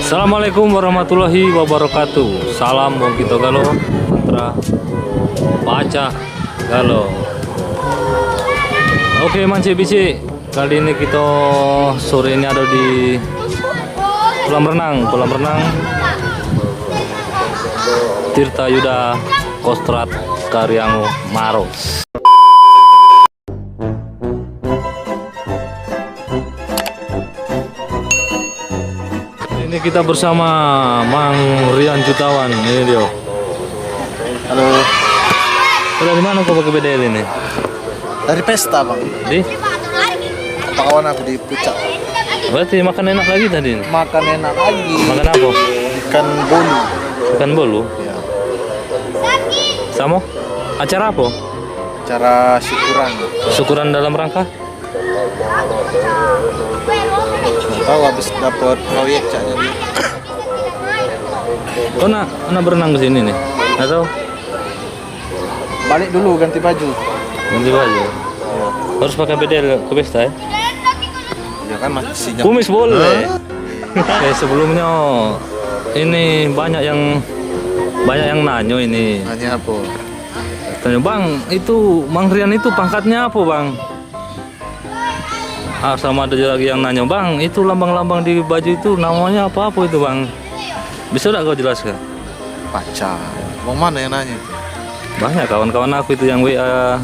Assalamualaikum warahmatullahi wabarakatuh. Salam Wong Kito Galo Mantra Paca Galo. Oke Manci Bici, kali ini kita sore ini ada di kolam renang Tirta Yuda Kostrad Karyango Maros. Ini kita bersama Mang Rian Jutawan. Ini dia. Halo. Dari mana kau pakai bedel ini? Dari pesta bang. Di? Kawan aku di Puncak. Berarti makan enak lagi tadi? Makan enak lagi. Makan apa? Ikan bolu. Ikan bolu? Ya. Sama? Acara apa? Acara syukuran. Syukuran dalam rangka? Tahu habis dapat proyek caknya. Kau nak berenang ke sini nih? Atau Balik dulu ganti baju. ganti baju? Harus pakai bedel ke pesta ya? Ya kan masih nyam. Kumis boleh. Sebelumnya ini banyak yang nanya ini. Hanya apa? Tanya bang, itu Mang Rian itu pangkatnya apa bang? Sama ada lagi yang nanya bang, itu lambang-lambang di baju itu namanya apa itu bang? Bisa tidak kau jelaskan? Pacar. Mau mana yang nanya? Banyak kawan-kawan aku itu yang WA,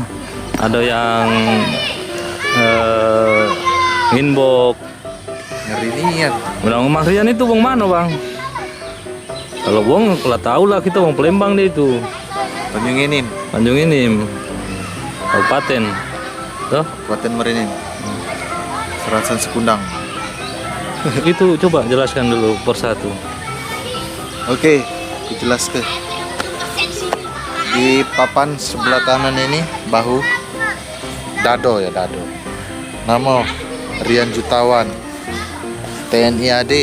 ada yang inbox. Ngeri niat. Bilang Mang Rian itu bang mana bang? Kalau bang, kalau tahu lah kita bang Palembang deh itu. Tanjung Inim. Tanjung Inim, Kabupaten. Tuh, Kabupaten Merinim. Serasan Sekundang. itu coba jelaskan dulu persatu. Oke, dijelaskan. Di papan sebelah kanan ini bahu, dado ya dado. Nama Rian Jutawan, TNI AD.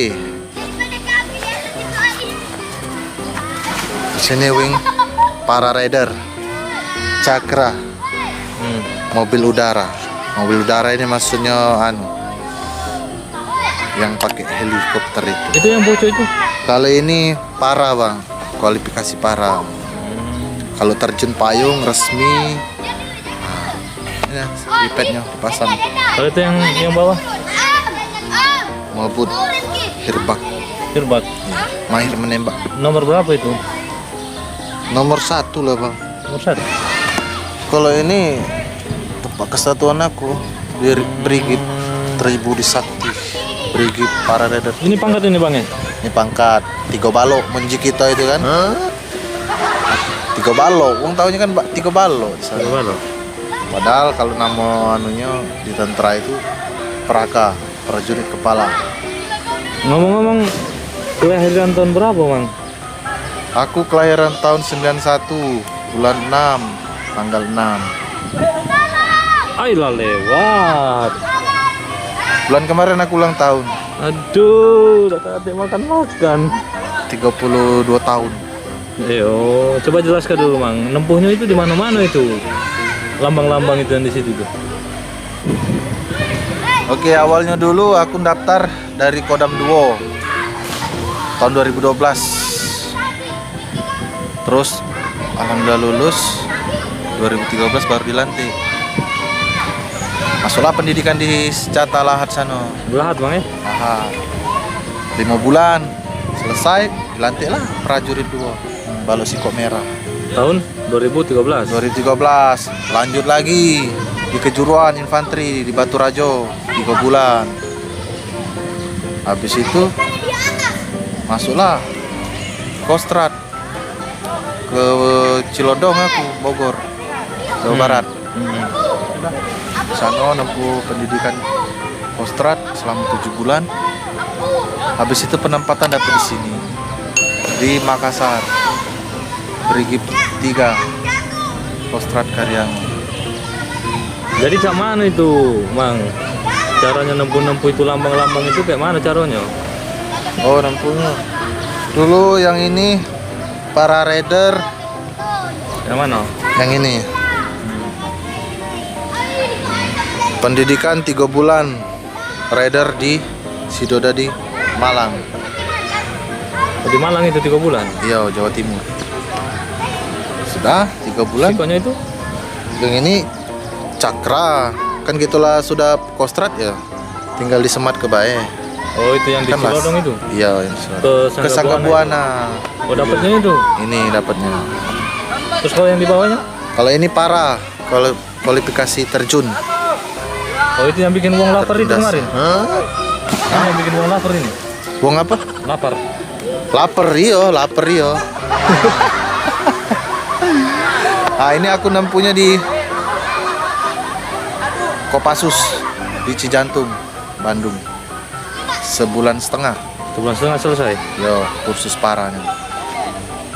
Di sini wing para rider, cakra, mobil udara. Mobil udara ini maksudnya yang pakai helikopter itu. Itu yang bocor itu? Kalau ini para bang, kualifikasi para. Kalau terjun payung resmi, ini ripetnya dipasang. Kalau itu yang bawah? Maupun hirbak, Hirbak. mahir menembak. Nomor berapa itu? Nomor 1 lah bang. Nomor 1. Kalau ini tempat kesatuan aku di Brigip Tribudi Sakti, Brigip para rider. Ini pangkat ini bang ya? Ini pangkat 3 balok menji kita itu kan. 3 balok, wong tahunya kan 3 balok. Mana? Padahal kalau nama anunya di tentara itu Praka, prajurit kepala. Ngomong-ngomong, kelahiran tahun berapa bang? Aku kelahiran tahun 91, bulan 6, tanggal 6. Ayolah lewat. Bulan kemarin aku ulang tahun, Aduh, udah makan-makan. 32 tahun. Ayo, coba jelaskan dulu bang. Nempuhnya itu di mana-mana itu. Lambang-lambang itu yang di situ tuh. Oke, awalnya dulu aku daftar dari Kodam Duo tahun 2012. Terus alhamdulillah lulus 2013 baru dilantik. Masuklah pendidikan di Secata Lahat sana. Lahat bang ya? Aha. 5 bulan selesai dilantiklah prajurit 2 balok sikok merah. Tahun 2013. 2013 lanjut lagi di kejuruan infanteri di Batu Rajo 3 bulan. Habis itu masuklah Kostrad ke Cilodong aku, Bogor, Jawa Barat. Di sana nempuh pendidikan Kostrad selama 7 bulan. Habis itu penempatan dapat di sini di Makassar, Brigip 3 Kostrad Karyango. Jadi cak mana itu, Mang? Caranya nempuh-nempuh itu lambang-lambang itu kayak mana caranya? Oh, nempuhnya. Dulu yang ini para rider, Yang mana? yang ini. Pendidikan 3 bulan rider di Sidodadi, Malang. Oh, di Malang itu 3 bulan. Iya, Jawa Timur. Sudah 3 bulan. Sikonya itu? Yang ini cakra. Kan gitulah sudah kostrat ya. Tinggal disemat ke bae. Oh, itu yang di Kan mas. Cilodong itu? Iya, yang sudah. Ke Ke Sanggabuana. Oh, dapatnya itu? Ini dapatnya. Terus kalau yang di bawahnya? Kalau ini para kalau kualifikasi terjun. Oh, itu yang bikin uang lapar itu Cerdas. kemarin? Hah? Ah, yang bikin uang lapar ini? Buang apa? Lapar. Lapar iyo. Ah, ini aku nempunya di Kopassus di Cijantung, Bandung. 1,5 bulan. 1,5 bulan selesai. Yo, kursus parahnya.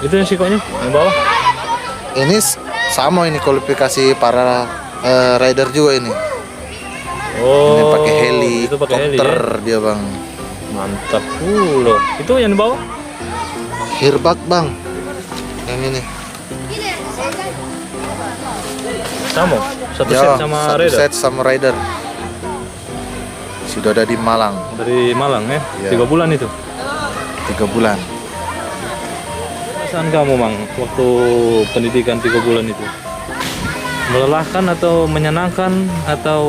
Itu yang sikonya? Yang bawah? Ini sama ini kualifikasi para rider juga ini. Oh, Ini pakai itu pakai heli helikopter ya? dia, Bang. Mantap pula. Itu yang di bawah? Hirbak, Bang. Yang ini. Sama? Satu Yo, set sama satu rider? set sama rider. Sudah ada di Malang. Dari Malang ya? Iya. 3 bulan itu? 3 bulan. Perasaan kamu, Mang, waktu pendidikan 3 bulan itu? Melelahkan atau menyenangkan atau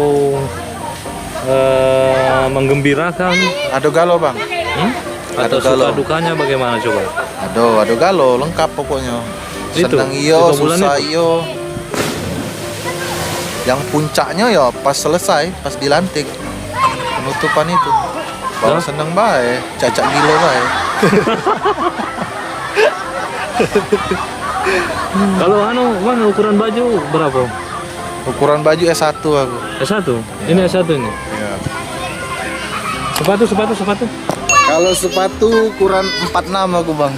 menggembirakan? Aduh galau, Bang. Atau Aduh, galau. suka dukanya bagaimana coba? Aduh galau, lengkap pokoknya. Itu, Senang iyo, 3 bulan susah itu? iyo. Yang puncaknya ya pas selesai, pas dilantik. Penutupan itu. Baru Hah? seneng bae, cacak gila bae. Kalau Mang, ukuran baju berapa? Ukuran baju S1 aku. S1? Ini S1 ini? Iya. Sepatu? Kalau sepatu ukuran 46 aku, Bang.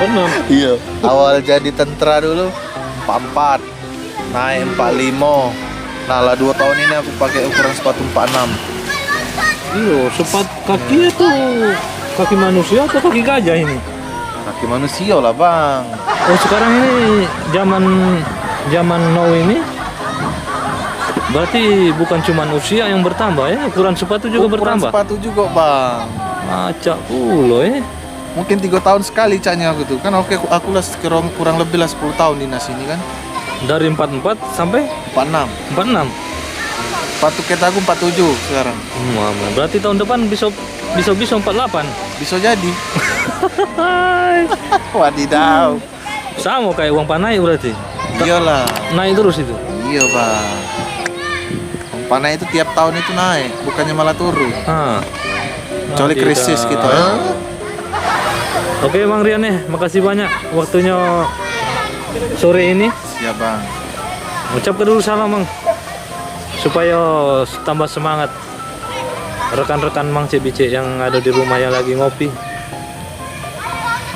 Benar. Iya. Awal jadi tentara dulu 44, naik 45. Nah lah 2 tahun ini aku pakai ukuran sepatu 46. Iya, sepatu kaki itu kaki manusia atau kaki gajah ini? Kaki manusia lah, Bang. Oh, sekarang ini zaman now ini berarti bukan cuma usia yang bertambah ya, ukuran sepatu juga Ukuran bertambah. sepatu juga, Bang. Acak pula ya. Mungkin 3 tahun sekali canya aku tuh. Kan oke aku lah kurang lebih lah 10 tahun dinas ini kan. Dari 44 sampai 46. 46. Sepatu kita aku 47 sekarang. Mama, berarti tahun depan bisa 48. Bisa jadi. Wadidaw. Sama kayak uang panai berarti. Iyalah. Naik terus itu. Iya, Bang. Panai itu tiap tahun itu naik, bukannya malah turun. Ah. Kecuali krisis gitu ya. Oke, Bang Rian nih, makasih banyak waktunya sore ini. Siap, Bang. Ucapkan dulu salam, Mang, supaya tambah semangat rekan-rekan Mang Cik Bicik yang ada di rumah yang lagi ngopi.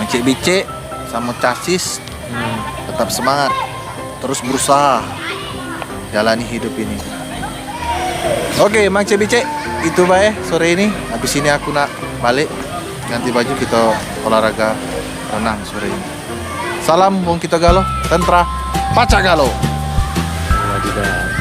Cik Bicik sama Casis tetap semangat, terus berusaha jalani hidup ini. Oke, Mang Cik Bicik, itu bae sore ini. Habis ini aku nak balik ganti baju, kita olahraga renang sore ini. Salam wong kita galo, tentra, pacak galo. Wadidaw.